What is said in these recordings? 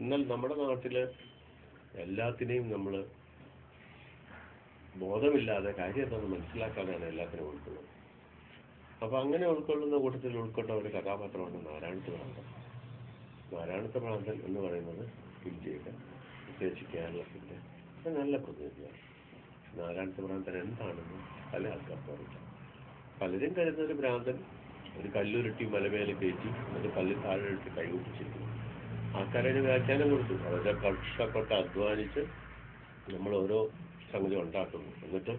എന്നാൽ നമ്മുടെ നാട്ടിൽ എല്ലാത്തിനെയും നമ്മൾ ബോധമില്ലാതെ കാര്യം എന്താണെന്ന് മനസ്സിലാക്കാതെയാണ് എല്ലാത്തിനും ഉൾക്കൊള്ളുന്നത്. അപ്പോൾ അങ്ങനെ ഉൾക്കൊള്ളുന്ന കൂട്ടത്തിൽ ഉൾക്കൊണ്ട ഒരു കഥാപാത്രമാണ് നാരായണത്ത് ഭ്രാന്തൻ. നാരായണത്ത് ഭ്രാന്തൻ എന്ന് പറയുന്നത് ഇന്ത്യയുടെ, പ്രത്യേകിച്ച് കേരളത്തിൻ്റെ ഒരു നല്ല പ്രതിനിധിയാണ്. നാരായണത്ത് ഭ്രാന്തൻ എന്താണെന്ന് പല ആൾക്കാർക്കും അറിയില്ല. പലരും കരുതുന്നൊരു ഭ്രാന്തൻ ഒരു കല്ലുരുട്ടി മലമേലെ കയറ്റി അത് കല്ല് താഴെ ഇട്ട് കൈകൊട്ടിച്ചിരിക്കുന്നു. ആൾക്കാരതിന് വ്യാഖ്യാനം കൊടുത്തു. അവരുടെ കഷ്ടപ്പെട്ട് അധ്വാനിച്ച് നമ്മൾ ഓരോ സംഗതി ഉണ്ടാക്കുന്നു, എന്നിട്ട്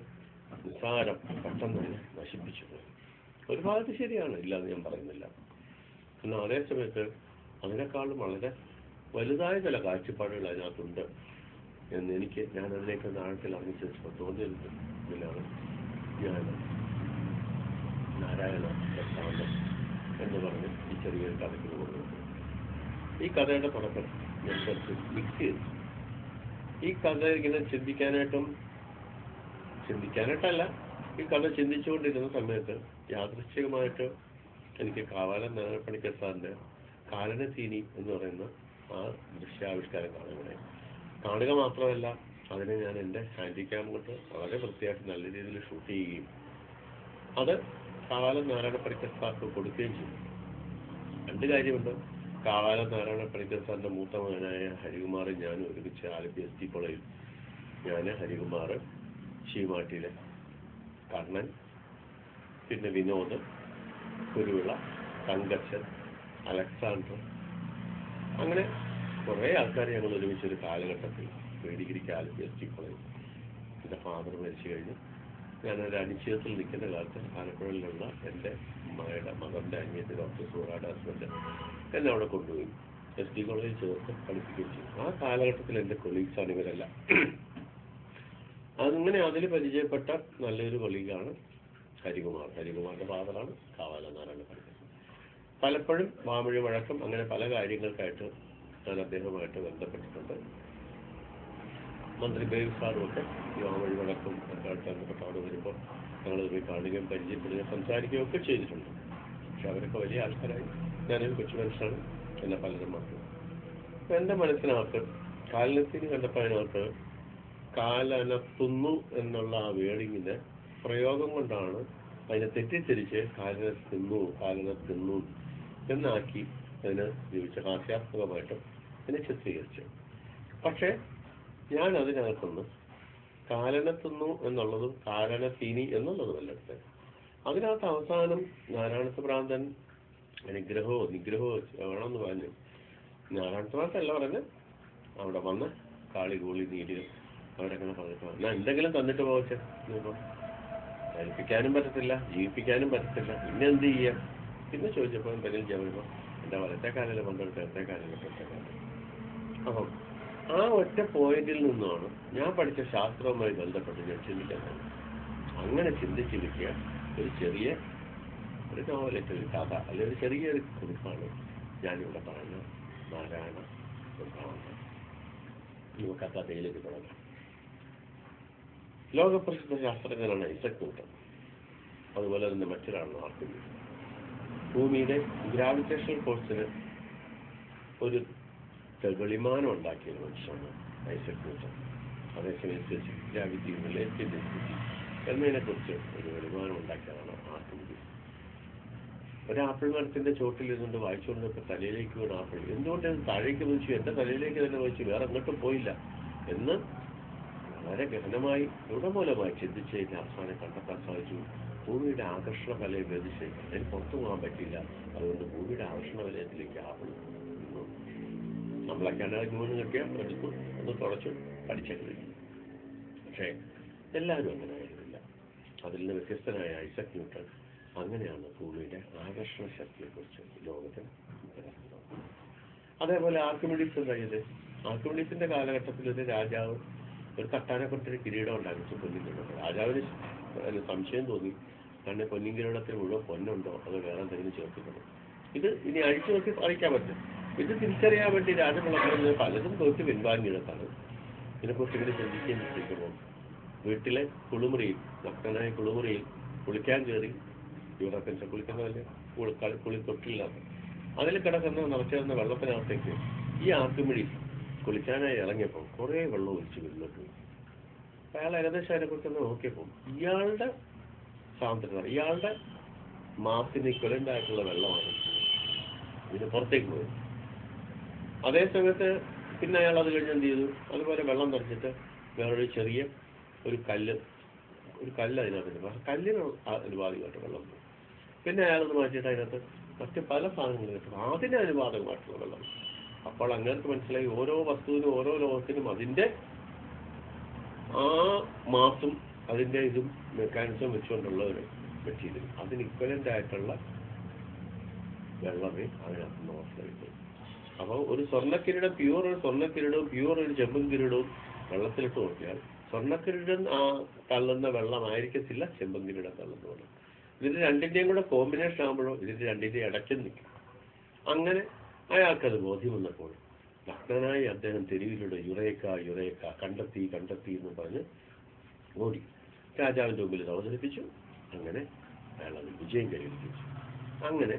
നിസ്സാരം പെട്ടെന്ന് തന്നെ നശിപ്പിച്ചു പോയി. ഒരു ഭാഗത്ത് ശരിയാണ്, ഇല്ലാന്ന് ഞാൻ പറയുന്നില്ല. എന്നാൽ അതേ സമയത്ത് അതിനേക്കാളും വളരെ വലുതായ ചില കാഴ്ചപ്പാടുകൾ അതിനകത്തുണ്ട് എന്ന് ഞാൻ അതിലേക്ക് നാട്ടിൽ അറിഞ്ഞിട്ട് തോന്നിയത്. ഇതിലാണ് ഞാൻ നാരായണ ഭ്രാന്തൻ എന്ന് പറഞ്ഞ് ഈ ചെറിയൊരു കഥയ്ക്ക് കൊടുക്കുന്നത്. ഈ കഥയുടെ തുടക്കം ഞാൻ കുറച്ച് മിക്സ് ചെയ്തു. ഈ കഥ ഇങ്ങനെ ചിന്തിക്കാനായിട്ടല്ല, ഈ കഥ ചിന്തിച്ചുകൊണ്ടിരുന്ന സമയത്ത് യാദൃശ്ചികമായിട്ട് എനിക്ക് കാവാലം നാരായണപ്പണിക്കർ സാറിൻ്റെ കാലനത്തീനി എന്ന് പറയുന്ന ആ ദൃശ്യാവിഷ്കാരം കാണുക മാത്രമല്ല, അതിനെ ഞാൻ എൻ്റെ ഹാൻഡി ക്യാം കൊണ്ട് വളരെ വൃത്തിയായിട്ട് നല്ല രീതിയിൽ ഷൂട്ട് ചെയ്യുകയും അത് കാവാലം നാരായണപ്പണിക്കർ സാർക്ക് കൊടുക്കുകയും ചെയ്തു. രണ്ട് കാര്യമുണ്ട്. കാവാലം നാരായണപ്പണിക്കർ സാറിൻ്റെ മൂത്ത മകനായ ഹരികുമാറും ഞാനും ഒരുമിച്ച് ആലപ്പി ST കോളേജിൽ, ഞാൻ, ഹരികുമാർ, ശീമാട്ടിയിലെ കർണൻ, പിന്നെ വിനോദ്, കുരുവിള, തങ്കച്ചൻ, അലക്സാണ്ടർ, അങ്ങനെ കുറേ ആൾക്കാർ ഞങ്ങൾ ഒരുമിച്ചൊരു കാലഘട്ടത്തിൽ ഡിഗ്രിക്ക് ആലപ്പി ST കോളേജിൽ. എൻ്റെ ഫാദർ മരിച്ചു കഴിഞ്ഞ് ഞാനൊരു അനിശ്ചിതത്തിൽ നിൽക്കുന്ന കാലത്ത് ആലപ്പുഴയിലുള്ള എൻ്റെ മകൻ്റെ അനിയത്തി ഡോക്ടർ സൂറായുടെ ഹസ്ബൻഡ് എന്നെ അവിടെ കൊണ്ടുപോയി ST കോളേജിൽ ചേർത്ത് പഠിപ്പിക്കുകയും ചെയ്തു. ആ കാലഘട്ടത്തിൽ എൻ്റെ കൊളീഗ്സാണ് ഇവരെല്ലാം. അങ്ങനെ അതിൽ പരിചയപ്പെട്ട നല്ലൊരു കൊളീഗാണ് ഹരികുമാർ. ഹരികുമാറിൻ്റെ ഫാദറാണ് കാവാലം നാരായണപ്പണിക്കർ. പലപ്പോഴും വാമൊഴി വഴക്കം അങ്ങനെ പല കാര്യങ്ങൾക്കായിട്ട് ഞാൻ അദ്ദേഹവുമായിട്ട് ബന്ധപ്പെട്ടിട്ടുണ്ട്. മന്ത്രി ബേബി സാറുമൊക്കെ ഈ വാമൊഴി വഴക്കം ഒക്കെ ആയിട്ട് ബന്ധപ്പെട്ട് അവിടെ വരുമ്പോൾ ഞങ്ങൾ പോയി കാണുകയും പരിചയപ്പെടുകയും സംസാരിക്കുകയും ഒക്കെ ചെയ്തിട്ടുണ്ട്. പക്ഷെ അവരൊക്കെ വലിയ ആൾക്കാരായി. ഞാനൊരു കൊച്ചു മനുഷ്യനാണ്, എന്നെ പലരും മറന്നു. എൻ്റെ മനസ്സിനകത്ത് കാലനത്തിന് കണ്ടപ്പോൾ അതിനകത്ത് കാലനത്തുന്നു എന്നുള്ള ആ വേർഡിങ്ങിൻ്റെ പ്രയോഗം കൊണ്ടാണ് അതിനെ തെറ്റിദ്ധരിച്ച് കാലനത്തുന്നു എന്നാക്കി അതിന് ജീവിച്ച ഹാസ്യാത്മകമായിട്ടും അതിനെ ചിത്രീകരിച്ചു. പക്ഷേ ഞാൻ അതിനകത്തുനിന്ന് കാലനത്തുന്നു എന്നുള്ളതും കാലനത്തീനി എന്നുള്ളതുമല്ല എടുത്തത്. അതിനകത്ത് അവസാനം നാരായണത്ത് ഭ്രാന്തൻ നിഗ്രഹമോ വേണമെന്ന് പറഞ്ഞു. നാരായണത്ത് ഭ്രാന്തല്ല പറഞ്ഞ് അവിടെ വന്ന് കാളി കൂളി നീടി അവരങ്ങനെ പറഞ്ഞിട്ട് ഞാൻ എന്തെങ്കിലും തന്നിട്ട് പോവച്ചേ, ധരിപ്പിക്കാനും പറ്റത്തില്ല, ജീവിപ്പിക്കാനും പറ്റത്തില്ല, പിന്നെ എന്ത് ചെയ്യാം? പിന്നെ ചോദിച്ചപ്പോൾ പെരിൽ ചെയ്യുമ്പോൾ എൻ്റെ വലത്തെ കാലിൽ പങ്കെടുത്ത ഇടത്തെ കാലിൽ ഇടത്തെ. അപ്പം ആ ഒറ്റ പോയിന്റിൽ നിന്നാണ് ഞാൻ പഠിച്ച ശാസ്ത്രവുമായി ബന്ധപ്പെട്ട് ഞാൻ ചിന്തിക്കാൻ. അങ്ങനെ ചിന്തിച്ചിരിക്കുക ഒരു നോവലറ്റ്, ഒരു കഥ, അല്ലെങ്കിൽ ഒരു ചെറിയൊരു കുറിപ്പാണ് ഞാനിവിടെ പറഞ്ഞ നാരായണ ഭ്രാന്തൻ. നമുക്ക് ആ കഥയിലേക്ക് തുടങ്ങാം. ലോകപ്രസിദ്ധ ശാസ്ത്രജ്ഞനാണ് ഐസക് ന്യൂട്ടൺ. അതുപോലെ തന്നെ മറ്റൊരാളാണ് ആർക്കിമിഡീസ്. ഭൂമിയുടെ ഗ്രാവിറ്റേഷണൽ ഫോഴ്സിന് ഒരു വെളിമാനം ഉണ്ടാക്കിയ മനുഷ്യനാണ് ഐസക് ന്യൂട്ടൺ. അതേസമയം സ്പെസിഫിക് ഗ്രാവിറ്റി, റിലേറ്റീവ് ഡെൻസിറ്റി എന്നതിനെക്കുറിച്ച് ഒരു വെളിമാനം ഉണ്ടാക്കിയതാണ് ആർക്കിമിഡീസ്. ഒരു ആപ്പിൾ മരത്തിന്റെ ചോട്ടിൽ ഇരുന്നുകൊണ്ട് വായിച്ചുകൊണ്ടൊക്കെ തലയിലേക്ക് വീണ ആപ്പിൾ എന്തുകൊണ്ട് താഴേക്ക് വെച്ചു, എൻ്റെ തലയിലേക്ക് തന്നെ വെച്ചു, വേറെ എങ്ങോട്ടും പോയില്ല എന്ന് വളരെ ഗഹനമായി ദൃഢമൂലമായി ചിന്തിച്ച് അവസാനം കണ്ടെത്താൻ സാധിച്ചു. ഭൂമിയുടെ ആകർഷണ വലയം വേദിച്ച് അതിന് പുറത്തു പോകാൻ പറ്റില്ല. അതുകൊണ്ട് ഭൂമിയുടെ ആകർഷണ വലയത്തിലേക്ക് ആപ്പിൾ നിന്നു. നമ്മളൊക്കെയാണ് ന്യൂന് കിട്ടിയാൽ എടുത്തു, ഒന്ന് തുടച്ചു പഠിച്ചേക്ക്. പക്ഷേ എല്ലാവരും അങ്ങനെ ആയിരുന്നില്ല. അതിൽ നിന്ന് വ്യത്യസ്തനായ ഐസക് ന്യൂട്ടൺ അങ്ങനെയാണ് ഭൂമിയുടെ ആകർഷണ ശക്തിയെക്കുറിച്ച് ലോകത്തിന് മനസ്സിലാക്കുന്നത്. അതേപോലെ ആർക്കിമിഡീസ് ഉണ്ടായത്, ആർക്കിമിഡീസിന്റെ കാലഘട്ടത്തിൽ ഒരു രാജാവ് ഒരു തട്ടാനെ കൊണ്ടൊരു കിരീടം ഉണ്ടാക്കിച്ചു, പൊന്നിങ്കിരീടം. രാജാവിന് സംശയം തോന്നി, കാരണം പൊന്നിങ്കിരീടത്തിന് മുഴുവൻ പൊന്നുണ്ടോ അതോ വേറെ എന്തെങ്കിലും ചേർത്തിട്ടുണ്ടോ, ഇത് ഇനി അഴിച്ചു നോക്കി അറിയിക്കാൻ പറ്റും. ഇത് തിരിച്ചറിയാൻ വേണ്ടി രാജപിളക്കുന്നത് പലതും തോറ്റ് പിൻവാങ്ങിയിടത്താണ്. ഇതിനെക്കുറിച്ച് ഇങ്ങനെ ചിന്തിക്കുകയും ചിന്തിക്കുമ്പോൾ വീട്ടിലെ കുളിമുറിയിൽ, ഭക്തനായ കുളിമുറിയിൽ കുളിക്കാൻ കയറി, യൂറോപ്യൻസ് കുളിക്കുന്നതല്ലേ, കുളി തൊട്ടില്ലാത്ത അതിൽ കിടക്കുന്ന നിറച്ചിരുന്ന വെള്ളത്തിനകത്തേക്ക് ഈ ആർക്കിമിഡീസ് കുളിക്കാനായി ഇറങ്ങിയപ്പോൾ കുറേ വെള്ളം ഒഴിച്ച് വരുന്നിട്ട് അയാൾ ഏകദേശം അതിനെക്കുറിച്ചൊന്ന് നോക്കിയപ്പോൾ ഇയാളുടെ സാന്ദ്രത, ഇയാളുടെ മാസത്തിന് ഇക്വലൻ്റ് ആയിട്ടുള്ള വെള്ളമാണ് ഇതിന് പുറത്തേക്ക് പോയത്. അതേ സമയത്ത് പിന്നെ അയാൾ അത് കഴിഞ്ഞ് എന്ത് ചെയ്തു, അതുപോലെ വെള്ളം നിറച്ചിട്ട് വേറൊരു ചെറിയ ഒരു കല്ല് അതിനകത്ത്, കല്ലിന് അനുപാതികമായിട്ട് വെള്ളം പോകും. പിന്നെ അയാളത് മാറ്റിയിട്ട് അതിനകത്ത് മറ്റ് പല സാധനങ്ങളും കിട്ടും, അതിന് അനുപാതകമായിട്ടുള്ള വെള്ളം. അപ്പോൾ അങ്ങനത്തെ മനസ്സിലായി ഓരോ വസ്തുവിനും ഓരോ ലോകത്തിനും അതിൻ്റെ ആ മാസും അതിൻ്റെ ഇതും മെക്കാനിസം വെച്ചുകൊണ്ടുള്ള ഒരു മെറ്റീരിയൽ, അതിന് ഇക്വലൻ്റ് ആയിട്ടുള്ള വെള്ളമേ അതിനകത്ത് നോക്കിയിട്ട്. അപ്പോൾ ഒരു സ്വർണ്ണക്കിരീടം പ്യൂർ ഒരു സ്വർണ്ണക്കിരീടവും പ്യൂർ ഒരു ചെമ്പൻ കിരീടവും വെള്ളത്തിലിട്ട് നോക്കിയാൽ സ്വർണ്ണക്കിരീടം തള്ളുന്ന വെള്ളമായിരിക്കത്തില്ല ചെമ്പൻ കിരീടം തള്ളുന്ന വെള്ളം. ഇതിൻ്റെ രണ്ടിൻ്റെയും കൂടെ കോമ്പിനേഷൻ ആകുമ്പോഴോ ഇതിൻ്റെ രണ്ടിൻ്റെയും ഇടയ്ക്ക് നിൽക്കും. അങ്ങനെ അയാൾക്കത് ബോധ്യം വന്നപ്പോൾ നഗ്നനായി അദ്ദേഹം തെരുവിലൂടെ യുറേക്ക കണ്ടെത്തി എന്ന് പറഞ്ഞ് ഓടി രാജാവിൻ്റെ മുമ്പിൽ ഇത് അവതരിപ്പിച്ചു. അങ്ങനെ അയാൾ അത് വിജയം കൈവരിപ്പിച്ചു. അങ്ങനെ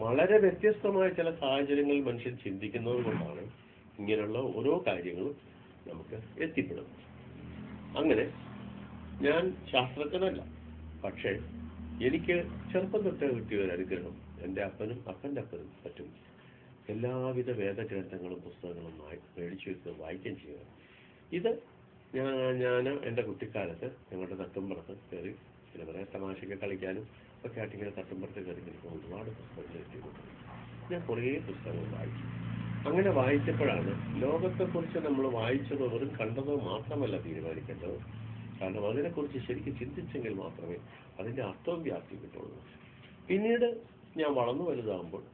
വളരെ വ്യത്യസ്തമായ ചില സാഹചര്യങ്ങളിൽ മനുഷ്യൻ ചിന്തിക്കുന്നത് കൊണ്ടാണ് ഇങ്ങനെയുള്ള ഓരോ കാര്യങ്ങളും നമുക്ക് എത്തിപ്പെടുന്നത്. അങ്ങനെ ഞാൻ ശാസ്ത്രജ്ഞനല്ല, പക്ഷേ എനിക്ക് ചെറുപ്പം തൊട്ട് കിട്ടിയ ഒരു അനുഗ്രഹം എൻ്റെ അപ്പൻ്റെ അപ്പനും പറ്റും എല്ലാവിധ വേദഗ്രന്ഥങ്ങളും പുസ്തകങ്ങളും മേടിച്ചു വെക്കുക, വായിക്കുകയും ചെയ്യുക. ഇത് ഞാൻ എൻ്റെ കുട്ടിക്കാലത്ത് ഞങ്ങളുടെ തട്ടുംപുറത്ത് കയറി പിന്നെ പറയാൻ തമാശയ്ക്ക് കളിക്കാനും ഒക്കെ ആയിട്ട് ഇങ്ങനെ തട്ടുംപുറത്ത് കയറി എനിക്ക് ഒരുപാട് പുസ്തകങ്ങൾ എത്തിയിട്ടുണ്ട്. ഞാൻ കുറേ പുസ്തകങ്ങൾ വായിച്ചു. അങ്ങനെ വായിച്ചപ്പോഴാണ് ലോകത്തെക്കുറിച്ച് നമ്മൾ വായിച്ചതോ വെറും കണ്ടതോ മാത്രമല്ല തീരുമാനിക്കേണ്ടത്. കാരണം അതിനെക്കുറിച്ച് ശരിക്കും ചിന്തിച്ചെങ്കിൽ മാത്രമേ അതിൻ്റെ അർത്ഥവും വ്യാപ്തി കിട്ടുള്ളൂ. പിന്നീട് ഞാൻ വളർന്നു വലുതാകുമ്പോൾ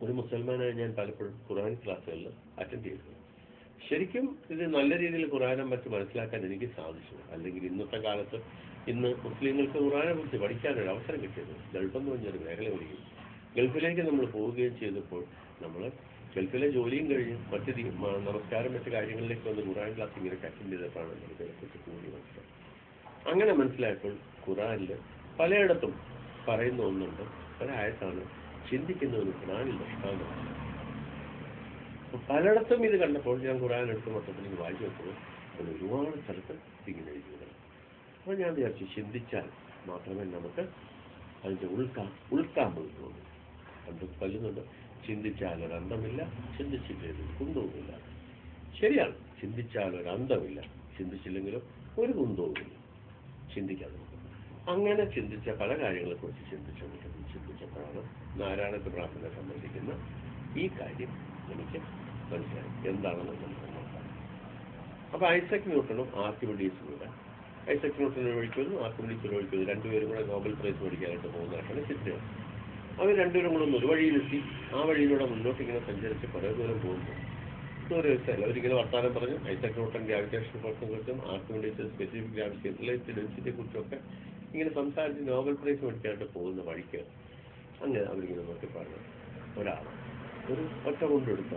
ഒരു മുസൽമാനായി ഞാൻ പലപ്പോഴും ഖുർആൻ ക്ലാസ്സുകളിൽ അറ്റൻഡ് ചെയ്തിട്ടുണ്ട്. ശരിക്കും ഇത് നല്ല രീതിയിൽ ഖുർആനെ മറ്റ് മനസ്സിലാക്കാൻ എനിക്ക് സാധിച്ചു. അല്ലെങ്കിൽ ഇന്നത്തെ കാലത്ത് ഇന്ന് മുസ്ലിങ്ങൾക്ക് ഖുർആനെ കുറിച്ച് പഠിക്കാനൊരു അവസരം കിട്ടിയത് ഗൾഫെന്ന് പറഞ്ഞൊരു മേഖല വരികയും ഗൾഫിലേക്ക് നമ്മൾ പോവുകയും ചെയ്തപ്പോൾ നമ്മൾ ഗൾഫിലെ ജോലിയും കഴിഞ്ഞ് മറ്റ് നമസ്കാരം മറ്റ് കാര്യങ്ങളിലേക്ക് വന്ന് ഖുർആൻ ക്ലാസ് ഇങ്ങനെ അറ്റൻഡ് ചെയ്തപ്പോഴാണ് നമുക്കതിനെക്കുറിച്ച് കൂടുതൽ മനസ്സിലായത്. അങ്ങനെ മനസ്സിലായപ്പോൾ ഖുർആനിൽ പലയിടത്തും പറയുന്ന ഒന്നുണ്ട്, ഒരായത്താണ് ചിന്തിക്കുന്നതിന് ഖുർആനിൽ ദൃഷ്ടാന്തമാണ്. അപ്പോൾ പലയിടത്തും ഇത് കണ്ടപ്പോൾ ഞാൻ ഖുർആൻ എടുത്ത് മൊത്തത്തിൽ വായിച്ചു വെച്ചപ്പോൾ അത് ഒരുപാട് സ്ഥലത്ത് ഇങ്ങനെ എഴുതുന്നത്. അപ്പോൾ ഞാൻ വിചാരിച്ചു ചിന്തിച്ചാൽ മാത്രമേ നമുക്ക് അതിൻ്റെ ഉൾക്കാൻ പോയിട്ടുള്ളൂ. അത് കൊല്ലുന്നുണ്ട്, ചിന്തിച്ചാൽ ഒരു അന്തമില്ല, ചിന്തിച്ചില്ലെങ്കിൽ കുന്തവുമില്ല. ശരിയാണ്, ചിന്തിച്ചാൽ ഒരു അന്തമില്ല, ചിന്തിച്ചില്ലെങ്കിലും ഒരു കുന്തവുമില്ല. ചിന്തിക്കാതെ അങ്ങനെ ചിന്തിച്ച പല കാര്യങ്ങളെക്കുറിച്ച് ചിന്തിച്ചപ്പോഴാണ് നാരായണത്തെ പ്രാർത്ഥന സംബന്ധിക്കുന്ന ഈ കാര്യം എനിക്ക് മനസ്സിലായി എന്താണെന്ന് നോക്കാം. അപ്പോൾ ഐസക് ന്യൂട്ടണും ആർക്കിമിഡീസും കൂടെ, ഐസക് ന്യൂട്ടൺ ഒഴിക്കുന്നു, ആർക്കിമിഡീസ് ഒഴിക്കുന്നു, രണ്ടുപേരും കൂടെ നോബൽ പ്രൈസ് മേടിക്കാനായിട്ട് പോകുന്നതായിട്ടാണ് ചിത്രം. അവർ രണ്ടുപേരും കൂടെ ഒരു വഴിയിലെത്തി. ആ വഴിയിലൂടെ മുന്നോട്ട് ഇങ്ങനെ സഞ്ചരിച്ച് കുറേ ദൂരം പോകുമ്പോൾ ഒരു സ്ഥലം അവരിങ്ങനെ വർത്താനം പറഞ്ഞു. ഐസക് ന്യൂട്ടൺ ഗ്രാവിറ്റേഷൻ ഫോഴ്സിനെ കുറിച്ചും ആർക്കിമിഡീസ് സ്പെസിഫിക് ഗ്രാവിറ്റി റിലേറ്റഡ് ഡെൻസിറ്റിയെ കുറിച്ചൊക്കെ ഇങ്ങനെ സംസാരിച്ച് നോബൽ പ്രൈസ് മേടിക്കാനായിട്ട് പോകുന്ന വഴിക്ക് അങ്ങനെ അവരിങ്ങനെ നോക്കി പറഞ്ഞു ഒരാൾ ഒരു ഒറ്റ കൊണ്ടെടുത്ത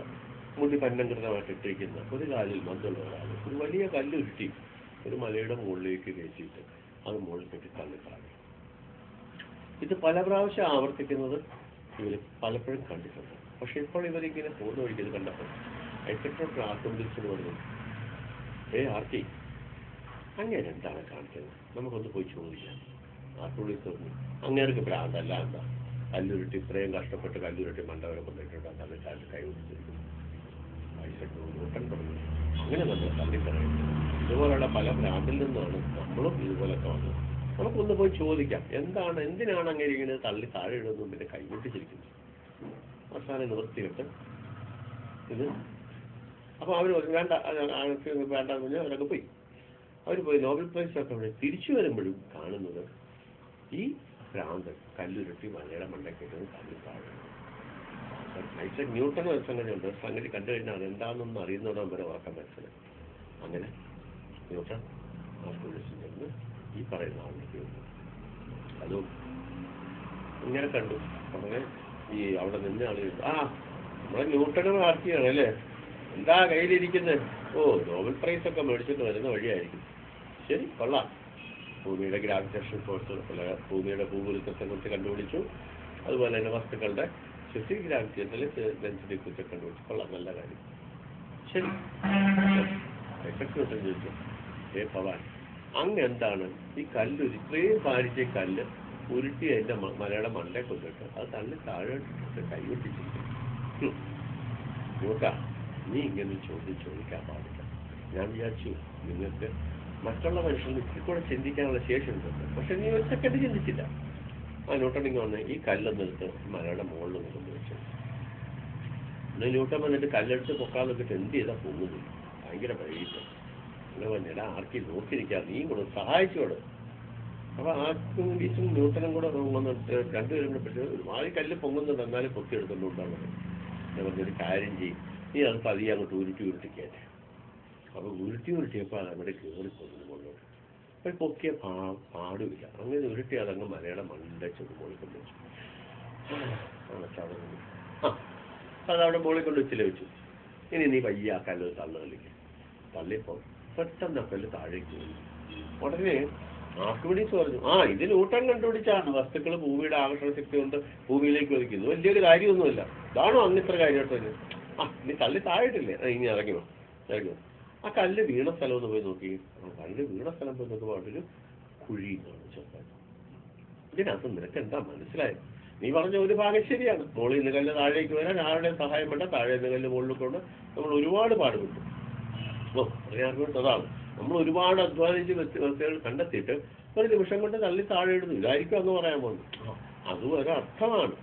മുടി പന്നങ്കൃതമായിട്ട് ഇട്ടിരിക്കുന്ന ഒരു കാലിൽ മന്തുള്ള ഒരാൾ ഒരു വലിയ കല്ലുരുട്ടി ഒരു മലയുടെ മുകളിലേക്ക് കയറ്റിയിട്ട് അത് മുകളിൽ കെട്ടി തള്ളിത്താഴെ. ഇത് പല പ്രാവശ്യം ആവർത്തിക്കുന്നത് ഇവർ പലപ്പോഴും കണ്ടിട്ടുണ്ട്. പക്ഷെ ഇപ്പോൾ ഇവരിങ്ങനെ പോകുന്ന വഴിക്ക് ഇത് കണ്ടപ്പോൾ ഐസക് ന്യൂട്ടൺ ആർക്കിമിഡീസിന് പറഞ്ഞു, ആർക്കി അങ്ങനെ എന്താണ് കാണിച്ചത്, നമുക്കൊന്ന് പോയി ചോദിക്കാം. ആർക്കിമിഡീസ് പറഞ്ഞു, അങ്ങേർക്ക് ഭ്രാന്തല്ല, എന്താ കല്ലുരുട്ടി ഇത്രയും കഷ്ടപ്പെട്ട് കല്ലുരുട്ടി മണ്ടവരെ കൊണ്ടിട്ടുണ്ട്, തള്ളിത്താഴ് കൈ കൊടുത്തിരിക്കുന്നു. ഐസക് ന്യൂട്ടൺ പറഞ്ഞു, അങ്ങനെ നമ്മൾ തള്ളിപ്പറയുന്നത് ഇതുപോലുള്ള പല ഭ്രാന്തിൽ നിന്നാണ് നമ്മളും ഇതുപോലൊക്കെ വന്നത്. നമുക്കൊന്ന് പോയി ചോദിക്കാം, എന്തിനാണ് അങ്ങനെ ഇങ്ങനെ തള്ളി താഴെ ഇടുന്നു, പിന്നെ കൈകൊട്ടിച്ചിരിക്കുന്നു. അവസാനം നിവൃത്തിയിട്ട് ഇത് അപ്പോൾ അവർ വേണ്ട വേണ്ടെന്ന് പറഞ്ഞാൽ അവരൊക്കെ പോയി. അവർ പോയി നോബൽ പ്രൈസ് ഒക്കെ അവിടെ തിരിച്ചു വരുമ്പോഴും കാണുന്നത് ഈ ഭ്രാന്ത് കല്ലുരുട്ടി മലയുടെ മണ്ടയ്ക്കിട്ട് തള്ളി താഴെ. ഐസക് ന്യൂട്ടൺ ഒരു സംഗതിയുണ്ട്, സംഗതി കണ്ടു കഴിഞ്ഞാൽ അതെന്താണെന്നൊന്നും അറിയുന്നതാണ് വരെ വാക്കാൻ മനസ്സിലായി. അങ്ങനെ ന്യൂട്ടൺ ആർക്കിമിഡീസിൽ നിന്ന് ഈ പറയുന്ന ആളിലേക്ക് വന്നു. അതും ഇങ്ങനെ കണ്ടു. അങ്ങനെ ഈ അവിടെ നിന്ന ആളുകൾ, നമ്മളെ ന്യൂട്ടനും ആർക്കിയാണ് അല്ലേ, എന്താ കയ്യിലിരിക്കുന്നത്, നോബൽ പ്രൈസ് ഒക്കെ മേടിച്ചിട്ട് വരുന്ന വഴിയായിരിക്കും. ശരി, കൊള്ളാം. ഭൂമിയുടെ ഗ്രാവിറ്റേഷൻ ഫോഴ്സ്, ഭൂമിയുടെ ഭൂഗുരുത്വത്തെ കുറിച്ച് കണ്ടുപിടിച്ചു. അതുപോലെ തന്നെ വസ്തുക്കളുടെ സ്പെസിഫിക് ഗ്രാവിറ്റി ഡെൻസിറ്റിയെ കുറിച്ച് കണ്ടുപിടിച്ചു. കൊള്ളാം, നല്ല കാര്യം. ശരി. ഐസക് ന്യൂട്ടൻ ചോദിച്ചു, ഭവാൻ അങ്ങ് എന്താണ് ഈ കല്ല് ഇത്രയും ഭാരിച്ച കല്ല് ഉരുട്ടി അതിൻ്റെ മലയുടെ മണ്ടേ കൊണ്ടിട്ട് അത് തള്ളി താഴെ കൈകൊട്ടിച്ചിരിക്കും. നോക്ക, നീ ഇങ്ങനെ ചോദിക്കാൻ പാടില്ല. ഞാൻ വിചാരിച്ചു നിങ്ങൾക്ക് മറ്റുള്ള മനുഷ്യന് ഇത്തിരി കൂടെ ചിന്തിക്കാനുള്ള ശേഷി ഉണ്ട്, പക്ഷെ നീ ഒരു സെക്കൻഡ് ചിന്തിച്ചില്ല. ആ ന്യൂട്ടൺ ഇങ്ങനെ വന്ന് ഈ കല്ലെന്നെടുത്ത് മലയുടെ മുകളിൽ നിന്ന് കൊണ്ടുവച്ചു. എന്നാൽ ന്യൂട്ടൺ വന്നിട്ട് കല്ലെടുത്ത് പൊക്കാൻ നോക്കിയിട്ട് എന്ത് ചെയ്താൽ പോകുന്നില്ല, ഭയങ്കര വൈകിട്ട്. അങ്ങനെ പറഞ്ഞില്ല, ആർക്കി നോക്കിയിരിക്കാം, നീയും കൂടെ സഹായിച്ചോട്. അപ്പൊ ആർക്കും ന്യൂട്ടനും കൂടെ വന്നിട്ട് രണ്ടുപേരും കൂടെ പറ്റും ഒരുമാതിരി കല്ല് പൊങ്ങുന്നുണ്ട്, എന്നാലും പൊക്കി എടുക്കുന്നുണ്ടാവുന്നത്. ഞാൻ പറഞ്ഞൊരു കാര്യം ചെയ്യും, നീ അത് പതിയെ അങ്ങോട്ട് ഉരുട്ടിക്കയറ്റേ. അപ്പൊ ഉരുട്ടിയപ്പോൾ അത് അവിടെ കയറിപ്പോകുന്നു മുകളിലോട്ട്. അപ്പോൾ പൊക്കിയ പാടുമില്ല. അങ്ങനെ ഉരുട്ടി അതങ്ങ് മലയുടെ മണ്ണിൻ്റെ മുകളിൽ കൊണ്ട് വെച്ചു. അതവിടെ മുകളിൽ കൊണ്ട് വെച്ചില്ല വെച്ചു. ഇനി നീ പയ്യെ ആ കല്ല് തള്ളുകളിലേക്ക് തള്ളിയപ്പോൾ പെട്ടെന്ന് ആ കല്ല് താഴേക്ക് പോയി. ഉടനെ ആർക്കിമിഡീസ് പറഞ്ഞു, ഇത് ന്യൂട്ടൺ കണ്ടുപിടിച്ചാണ് വസ്തുക്കൾ ഭൂമിയുടെ ആകർഷണ ശക്തി കൊണ്ട് ഭൂമിയിലേക്ക് ഒതുക്കുന്നത്, വലിയൊരു കാര്യമൊന്നുമില്ല. ഇതാണോ അന്ന് ഇത്ര കാര്യമായിട്ട് തന്നെ? നീ കല്ല് താഴെയിട്ടില്ലേ, ഇനി ഇറങ്ങിയോ. ആ കല്ല് വീണ സ്ഥലം ഒന്ന് പോയി നോക്കി. കല്ല് വീണ സ്ഥലം പോയി നോക്കുമ്പോൾ അവിടെ ഒരു കുഴി എന്നാണ് ചെറുപ്പം. ഇതിനകത്ത് നിനക്ക് എന്താ മനസ്സിലായത്? നീ പറഞ്ഞ ഒരു ഭാഗം ശരിയാണ്, മുകളിൽ നിന്ന് കല്ല് താഴേക്ക് വരാൻ ആരുടെയും സഹായം വേണ്ട, താഴെ നിന്ന് കല്ല് മുകളിൽ കൊണ്ട് നമ്മൾ ഒരുപാട് പാടുപെട്ടു. അതാണ് നമ്മൾ ഒരുപാട് അധ്വാനിച്ച് വ്യക്തികൾ കണ്ടെത്തിയിട്ട് ഒരു നിമിഷം കൊണ്ട് തള്ളി താഴെ ഇടുന്നു. ഇതായിരിക്കും എന്ന് പറയാൻ പോകുന്നു. അതും ഒരർത്ഥമാണ്.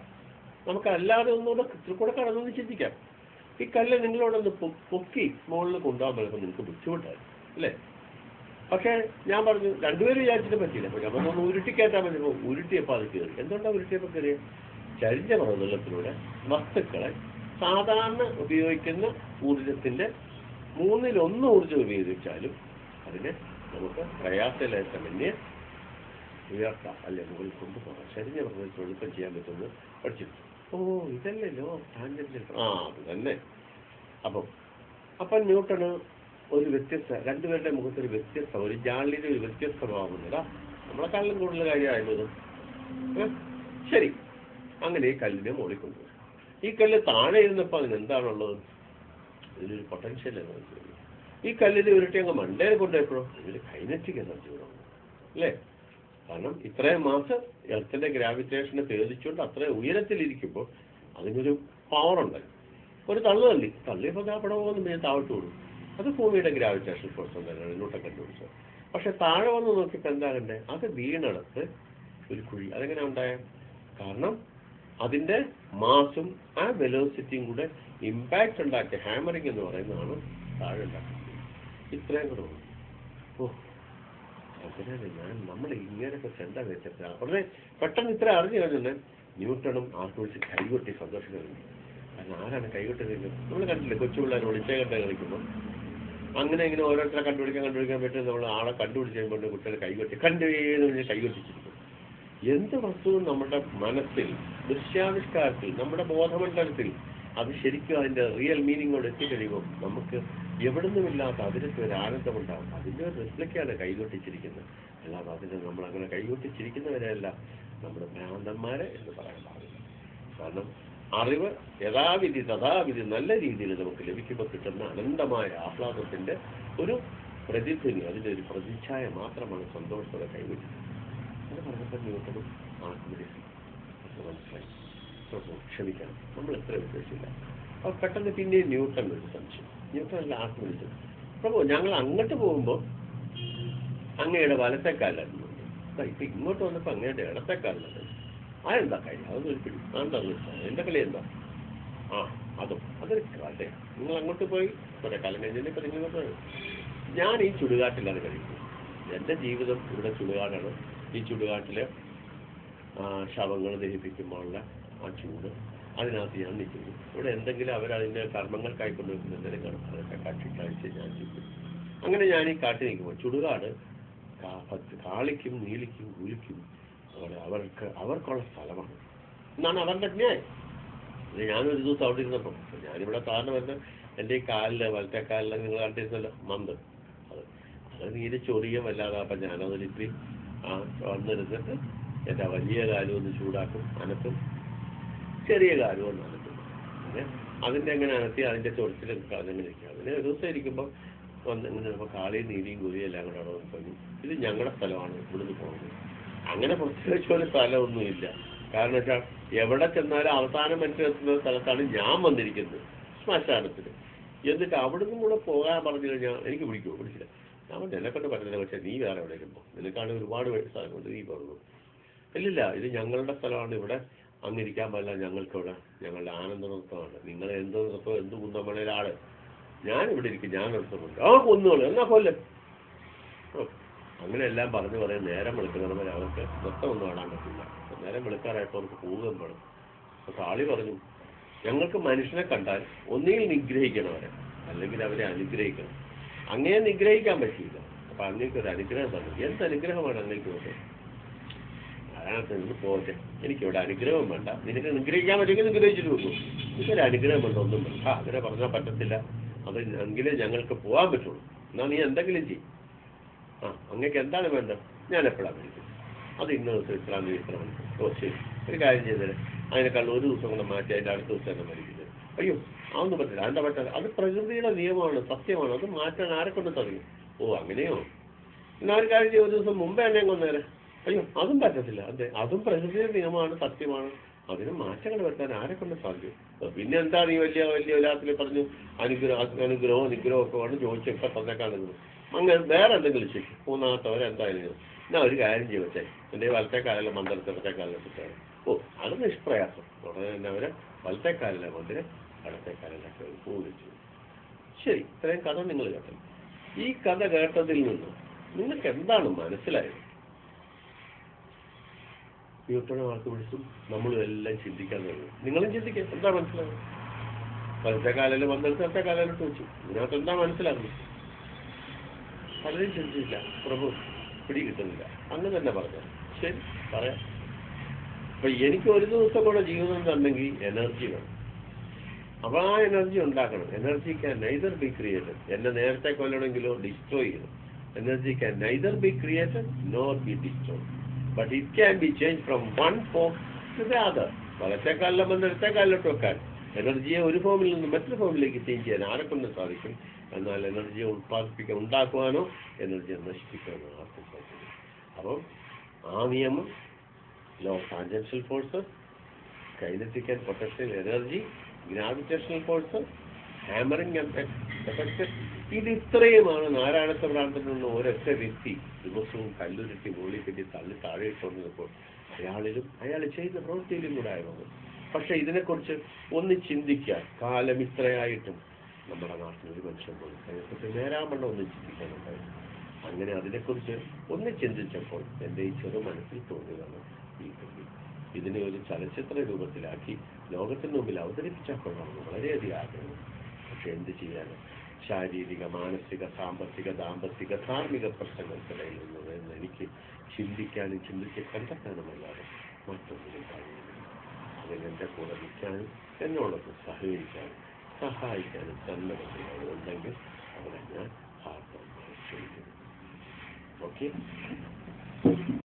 നമുക്കല്ലാതെ ഒന്നുകൂടെ കൂടെ കടന്നൊന്ന് ചിന്തിക്കാം. ഈ കല്ല് നിങ്ങളോടൊന്ന് പൊക്കി മുകളിൽ കൊണ്ടുപോകാൻ പറ്റുമ്പോൾ നിങ്ങൾക്ക് ബുദ്ധിമുട്ടായിരുന്നു അല്ലേ? പക്ഷേ ഞാൻ പറഞ്ഞു രണ്ടുപേരും വിചാരിച്ചിട്ട് പറ്റിയില്ല. അപ്പോൾ ഞാൻ ഒന്ന് ഉരുട്ടിക്കയറ്റാൻ പറ്റുമ്പോൾ ഉരുട്ടിയപ്പോൾ അത് കയറി. എന്തുകൊണ്ടാണ് ഉരുട്ടിയപ്പോൾ കയറിയ? ചരിഞ്ഞ പ്രതലത്തിലൂടെ വസ്തുക്കളെ സാധാരണ ഉപയോഗിക്കുന്ന ഊർജത്തിന്റെ 1/3 ഊർജ്ജം ഉപയോഗിച്ചാലും അതിനെ നമുക്ക് പ്രയാസമില്ലാത്തന്നെ ഉയർത്താം, അല്ലെ മുകളിൽ കൊണ്ടുപോകാം. ചരിഞ്ഞ പ്രതലത്തിൽ എളുപ്പം ചെയ്യാൻ പറ്റുമെന്ന് പഠിച്ചിട്ടുണ്ട്. ഇതല്ലല്ലോ ടാൻജന്റ്. അത് തന്നെ. അപ്പം ന്യൂട്ടണ് ഒരു രണ്ടുപേരുടെ മുഖത്തൊരു ഒരു ജാളിയുടെ ഒരു വ്യത്യസ്ത ഭാവമൊന്നുമില്ല. നമ്മളെക്കാളും കൂടുതൽ കാര്യമായിരുന്നു. ശരി, അങ്ങനെ ഈ കല്ലിനെ മുകളിൽ കൊണ്ടുപോയി. ഈ കല്ല് താഴെ ഇരുന്നപ്പോൾ അതിനെന്താണുള്ളത്? ഇതിലൊരു പൊട്ടൻഷ്യൽ എനർജി. ഈ കല്ലിന് ഉരുട്ടി അങ്ങ് മണ്ടയിൽ കൊണ്ടുപോയപ്പോഴോ ഇതിൽ കൈനറ്റിക് എനർജി വേണം അല്ലേ? കാരണം ഇത്രയും മാസം എർത്തിന്റെ ഗ്രാവിറ്റേഷനെ ഭേദിച്ചുകൊണ്ട് അത്രയും ഉയരത്തിലിരിക്കുമ്പോൾ അതിനൊരു പവറുണ്ട്. ഒരു തള്ളിയപ്പോൾ പടമൊന്നും പിന്നെ താഴോട്ട് കൊടുക്കും. അത് ഭൂമിയുടെ ഗ്രാവിറ്റേഷൻ ഫോഴ്സ് തന്നെയാണ് ന്യൂട്ടൺ കണ്ടുപിടിച്ചത്. പക്ഷെ താഴെ വന്ന് നോക്കിയപ്പോൾ എന്താകണ്ടേ? അത് വീണടത്ത് ഒരു കുഴി. അതെങ്ങനെ ഉണ്ടായ? കാരണം അതിന്റെ മാസും ആ വെലോസിറ്റിയും കൂടെ ഇമ്പാക്ട് ഉണ്ടാക്കിയ ഹാമറിങ് എന്ന് പറയുന്നതാണ് താഴെ ഉണ്ടാക്കുന്നത്. ഇത്രയും കൂടെ അതിനാണ് നമ്മൾ ഇങ്ങനെയൊക്കെ ചിന്ത വെച്ചിട്ട് വളരെ പെട്ടെന്ന് ഇത്ര അറിഞ്ഞു കഴിഞ്ഞാൽ ന്യൂട്ടണും ആർക്കുവിളിച്ച് കൈകൊട്ടി സന്തോഷിക്കുന്നുണ്ട്. കാരണം ആരാണ് കൈകൊട്ടി നിൽക്കുന്നത്? നമ്മൾ കണ്ടില്ലേ കൊച്ചു പിള്ളേർ ഒളിച്ചേ കണ്ട കളിക്കുമ്പോൾ അങ്ങനെ ഇങ്ങനെ ഓരോരുത്തരെ കണ്ടുപിടിക്കാൻ പറ്റും. നമ്മൾ ആളെ കണ്ടുപിടിച്ച് കഴിയുമ്പോൾ കുട്ടികൾ കൈകൊട്ടി കണ്ടുപിടിച്ച് കൈകൊട്ടിച്ചിരിക്കും. എന്ത് വസ്തുവും നമ്മുടെ മനസ്സിൽ, ദൃശ്യാവിഷ്കാരത്തിൽ, നമ്മുടെ ബോധമണ്ഡലത്തിൽ അത് ശരിക്കും അതിൻ്റെ റിയൽ മീനിങ്ങോട് എത്തിക്കഴിയുമ്പോൾ നമുക്ക് എവിടുന്നുമില്ലാത്ത അതിനൊക്കെ ഒരു ആനന്ദമുണ്ടാകും. അതിൻ്റെ ഒരു റിഫ്ലക്റ്റാണ് കൈകൊട്ടിച്ചിരിക്കുന്നത്. അല്ലാതെ അതിന് നമ്മളങ്ങനെ കൈകൊട്ടിച്ചിരിക്കുന്നവരെയല്ല നമ്മുടെ ഭ്രാന്തന്മാരെ എന്ന് പറയാൻ പാടില്ല. കാരണം അറിവ് യഥാവിധി തഥാവിധി നല്ല രീതിയിൽ നമുക്ക് ലഭിക്കുമ്പോൾ കിട്ടുന്ന അനന്തമായ ആഹ്ലാദത്തിൻ്റെ ഒരു പ്രതിധ്വനി, അതിൻ്റെ ഒരു പ്രതിച്ഛായ മാത്രമാണ് സന്തോഷത്തോടെ കൈകൊട്ടിക്കുന്നത്. അത് പറഞ്ഞപ്പോൾ ന്യൂട്ടനും ആർക്കിമിഡീസും മനസ്സിലായി. ക്ഷമിക്കണം, നമ്മൾ എത്ര ഉദ്ദേശിച്ചില്ല. അപ്പോൾ പെട്ടെന്ന് പിന്നെ ന്യൂട്ടൺ ഒരു സംശയം. ന്യൂട്ടൺ അല്ല ആർക്കിമിഡീസ്. പ്രഭു, ഞങ്ങൾ അങ്ങോട്ട് പോകുമ്പോൾ അങ്ങയുടെ വലത്തേക്കാലായിരുന്നു, ഇപ്പം ഇങ്ങോട്ട് വന്നപ്പോൾ അങ്ങയുടെ ഇടത്തേക്കാലാണ്. അതെന്താ കാര്യം? അതൊന്നും ഒരു പിടി എന്താ എൻ്റെ കളി എന്താ? അതൊരു അതെ, നിങ്ങൾ അങ്ങോട്ട് പോയി കുറേ കാലം കഴിഞ്ഞിട്ട് ഇപ്പം നിങ്ങൾ പോയി. ഞാൻ ഈ ചുടുകാട്ടിലാണ് കഴിക്കുന്നത്. എൻ്റെ ജീവിതം ഇവിടെ ചുടുകാടാണ്. ഈ ചുടുകാട്ടിൽ ശവങ്ങൾ ദഹിപ്പിക്കുമ്പോഴുള്ള ആ ചൂട്, അതിനകത്ത് ഞാൻ നിൽക്കുന്നു. ഇവിടെ എന്തെങ്കിലും അവരതിൻ്റെ കർമ്മങ്ങൾക്കായി കൊണ്ടുവയ്ക്കുന്ന എന്തെങ്കിലും അതൊക്കെ കാട്ടിക്കഴിച്ച് ഞാൻ ചെയ്യും. അങ്ങനെ ഞാൻ ഈ കാട്ടി നിൽക്കുമ്പോൾ ചുടുകാട് കാളിക്കും നീലിക്കും കുലിക്കും അവർക്കുള്ള സ്ഥലമാണ് എന്നാണ് അവരുടെ ന്യായം. ഞാനൊരു ദിവസം അവിടെ ഇരുന്നപ്പോൾ ഞാനിവിടെ സാറിന് വരുന്ന എൻ്റെ ഈ കാലിൽ വലത്തെ കാലിൽ നിങ്ങൾ കണ്ടിരുന്നല്ലോ മന്ത്, അത് നീര് ചൊറിയും വല്ലാതെ. അപ്പം ഞാനതൊരിത്തിരി വന്നിരുന്നിട്ട് എൻ്റെ വലിയ കാലും ഒന്ന് ചൂടാക്കും, അനക്കും, ചെറിയ കാലും ഒന്ന് അനക്കും. അങ്ങനെ അതിൻ്റെ എങ്ങനെ അനത്തി അതിൻ്റെ ചൊറിച്ചിൽ അതങ്ങനെ ഇരിക്കുക. അതിന് ഒരു ദിവസം ഇരിക്കുമ്പോൾ ഇങ്ങനെ ചിലപ്പോൾ കാളിയും നീതിയും കുതിയും എല്ലാം കൂടെ അവിടെ പറഞ്ഞു, ഇത് ഞങ്ങളുടെ സ്ഥലമാണ്, ഇവിടുന്ന് പോകുന്നത്. അങ്ങനെ പ്രത്യേകിച്ച് ഒരു സ്ഥലമൊന്നുമില്ല. കാരണം വെച്ചാൽ എവിടെ ചെന്നാലും അവസാനം മനുഷ്യരെത്തുന്ന സ്ഥലത്താണ് ഞാൻ വന്നിരിക്കുന്നത്, ശ്മശാനത്തിൽ. എന്നിട്ട് അവിടുന്ന് കൂടെ പോകാൻ പറഞ്ഞു കഴിഞ്ഞാൽ എനിക്ക് വിളിച്ചില്ല. ഞാൻ എന്നെക്കൊണ്ട് പറ്റുന്നില്ല, പക്ഷേ നീ വേറെ എവിടേക്കും പോകും, നിനക്കാണെങ്കിൽ ഒരുപാട് സ്ഥലമുണ്ട്, നീ പറഞ്ഞു. ഇല്ലില്ല, ഇത് ഞങ്ങളുടെ സ്ഥലമാണ്, ഇവിടെ അങ്ങിരിക്കാൻ പാടില്ല, ഞങ്ങൾക്കിവിടെ ഞങ്ങളുടെ ആനന്ദ നൃത്തമാണ്, നിങ്ങൾ എന്ത് നൃത്തം എന്ത് കുന്തമണയിലാണ്, ഞാനിവിടെ ഇരിക്കും, ഞാൻ നൃത്തമുണ്ട്, കൊന്നുകള് എന്നാ കൊല്ല്. അങ്ങനെ എല്ലാം പറഞ്ഞു പറയാൻ നേരം വെളുക്കുന്നവരെ അവർക്ക് നൃത്തമൊന്നും കാണാൻ പറ്റില്ല. നേരം വെളുക്കാറായപ്പോൾ അവർക്ക് പോവുകയും വേണം. അപ്പോൾ കാളി പറഞ്ഞു, ഞങ്ങൾക്ക് മനുഷ്യനെ കണ്ടാൽ ഒന്നുകിൽ നിഗ്രഹിക്കണവരെ, അല്ലെങ്കിൽ അവരെ അനുഗ്രഹിക്കണം. അങ്ങനെ നിഗ്രഹിക്കാൻ പറ്റിയില്ല. അപ്പം അങ്ങേക്ക് ഒരു അനുഗ്രഹം തന്നു. എന്ത് അനുഗ്രഹമാണ് അങ്ങേക്ക് വേണ്ടത്? അതിനകത്ത് നിന്ന് പോകട്ടെ, എനിക്കിവിടെ അനുഗ്രഹം വേണ്ട, നിനക്ക് നിഗ്രഹിക്കാൻ പറ്റുമെങ്കിൽ നിഗ്രഹിച്ചിട്ട് വെക്കും, എനിക്കൊരു അനുഗ്രഹം വേണ്ട, ഒന്നും വേണ്ട. അങ്ങനെ പറഞ്ഞാൽ പറ്റത്തില്ല, അത് എങ്കിലേ ഞങ്ങൾക്ക് പോകാൻ പറ്റുള്ളൂ. എന്നാൽ നീ എന്തെങ്കിലും ചെയ്യും. അങ്ങേക്ക് എന്താണ് വേണ്ടത്? ഞാൻ എപ്പോഴാണ് വിളിക്കുന്നത്? അത് ഇന്ന ദിവസം ഇത്രാം തീയതി ഇത്ര മണിക്കൂർ. ശരി, ഒരു കാര്യം ചെയ്തേരെ, അതിനേക്കാൾ ഒരു ദിവസം കൂടെ മാറ്റി അതിൻ്റെ അടുത്ത ദിവസം തന്നെ മരിക്കുന്നത്. അയ്യോ, അതൊന്നും പറ്റില്ല, എന്താ പറ്റില്ല? അത് പ്രകൃതിയുടെ നിയമമാണ്, സത്യമാണ്, അത് മാറ്റാൻ ആരെ കൊണ്ട് സാധിക്കും? അങ്ങനെയോ? എന്നാൽ ഒരു കാര്യം ചെയ്യും, ഒരു ദിവസം മുമ്പേ എന്നെ കൊന്നേരെ. അയ്യോ, അതും പറ്റത്തില്ല. അതെ, അതും പ്രകൃതിയുടെ നിയമമാണ്, സത്യമാണ്, അതിന് മാറ്റങ്ങൾ വരുത്താൻ ആരെ കൊണ്ട് സാധിക്കും? പിന്നെ എന്താണ് ഈ വലിയ എല്ലാത്തിലും പറഞ്ഞു അനുഗ്രഹവും നിഗ്രഹവും ഒക്കെ വേണം ചോദിച്ചൊക്കെ തന്നേക്കാണെങ്കിലും അങ്ങനെ വേറെ എന്തെങ്കിലും ചെയ്യും. മൂന്നാമത്തവരെന്തായാലും ഞാൻ ഒരു കാര്യം ചെയ്യട്ടെ, എൻ്റെ വലത്തേക്കാലല്ല മന്ദിരത്തെ ഇടത്തേക്കാലിട്ടാണ്. അത് നിഷ്പ്രയാസം. ഉടനെ തന്നെ അവരെ വലത്തേക്കാലിലെ മന്ദിരം ഇടത്തേക്കാലിലൊക്കെ പൂവിച്ചു. ശരി, ഇത്രയും കഥ നിങ്ങൾ കേട്ടു. ഈ കഥ കേട്ടതിൽ നിന്ന് നിങ്ങൾക്ക് എന്താണ് മനസ്സിലായത്? ഇവരുടെ വാക്ക് പിടിച്ചും നമ്മളും എല്ലാം ചിന്തിക്കാൻ കഴിയും. നിങ്ങളും ചിന്തിക്കുക, എന്താ മനസ്സിലാകും? വലത്തേക്കാലിൽ മന്ദിരത്തെ ഇടത്തേക്കാലിട്ട് വെച്ചു, ഇതിനകത്ത് എന്താ മനസ്സിലാകുന്നത്? പലരും ചിന്തിച്ചില്ല, പ്രഭു പിടി കിട്ടുന്നില്ല, അങ്ങനെ തന്നെ പറഞ്ഞു. ശരി, പറയാം. അപ്പൊ എനിക്ക് ഒരു ദിവസം കൂടെ ജീവിതം തന്നെങ്കിൽ എനർജി വേണം. അപ്പൊ ആ എനർജി ഉണ്ടാക്കണം. Energy can neither be created, എന്നെ നേരത്തെ കൊല്ലണമെങ്കിലോ ഡിസ്ട്രോയ് ചെയ്യണം. Energy can neither be created nor be destroy, but it can be change from one form to the other. വലത്തേക്കാലിലും ഇടത്തേക്കാലിലോട്ട് വെക്കാൻ എനർജിയെ ഒരു ഫോമിൽ നിന്ന് മറ്റൊരു ഫോമിലേക്ക് ചേഞ്ച് ചെയ്യാൻ ആരെക്കൊണ്ട് സാധിക്കും? എന്നാൽ എനർജിയെ ഉണ്ടാക്കുവാനോ എനർജിയെ നശിപ്പിക്കാനോ ആർക്കും സാധിക്കും. അപ്പം ആ നിയമം, law of tangential forces, kinetic and potential energy, gravitational force, hammering effect, ഇത് ഇത്രയുമാണ് നാരായണത്തെ പ്രാന്തത്തിലുള്ള ഒരൊറ്റ വ്യക്തി ദിവസവും കല്ലുരുട്ടി മുകളിൽ കെട്ടി തള്ളി താഴെ ഇട്ടുകൊണ്ടിരുന്നപ്പോൾ അയാളിലും അയാൾ ചെയ്യുന്ന പ്രവൃത്തിയിലും കൂടെ ആയിരുന്നു. പക്ഷെ ഇതിനെക്കുറിച്ച് ഒന്ന് ചിന്തിക്കാൻ കാലം ഇത്രയായിട്ടും നമ്മുടെ നാട്ടിൽ ഒരു മനുഷ്യൻ പോലും അതിനെക്കുറിച്ച് നേരാമണ്ണം ഒന്നും ചിന്തിക്കാനുണ്ടായിരുന്നു. അങ്ങനെ അതിനെക്കുറിച്ച് ഒന്ന് ചിന്തിച്ചപ്പോൾ എൻ്റെ ഈ ചെറു മനസ്സിൽ തോന്നിയതാണ് ഈ കൃതി. ഇതിനെ ഒരു ചലച്ചിത്ര രൂപത്തിലാക്കി ലോകത്തിന് മുമ്പിൽ അവതരിപ്പിച്ചാൽ കൊള്ളാമെന്ന് വളരെയധികം ആഗ്രഹം. പക്ഷെ എന്ത് ചെയ്യാനും ശാരീരിക, മാനസിക, സാമ്പത്തിക, ദാമ്പത്തിക, ധാർമ്മിക പ്രശ്നങ്ങൾക്കിടയിൽ നിന്ന് എനിക്ക് ചിന്തിക്കാനും ചിന്തിച്ച് കണ്ടെത്താനുമല്ലാതെ മറ്റൊന്നിനും കഴിയുന്നില്ല. അതിൽ എൻ്റെ കൂടെ നിൽക്കാനും എന്നോടൊപ്പം സഹകരിക്കാനും സഹായിക്കാനും സന്നദ്ധതയുണ്ടെങ്കിൽ അവരെ ഞാൻ ആത്മാർത്ഥമായി ക്ഷണിക്കുന്നു. ഓക്കെ.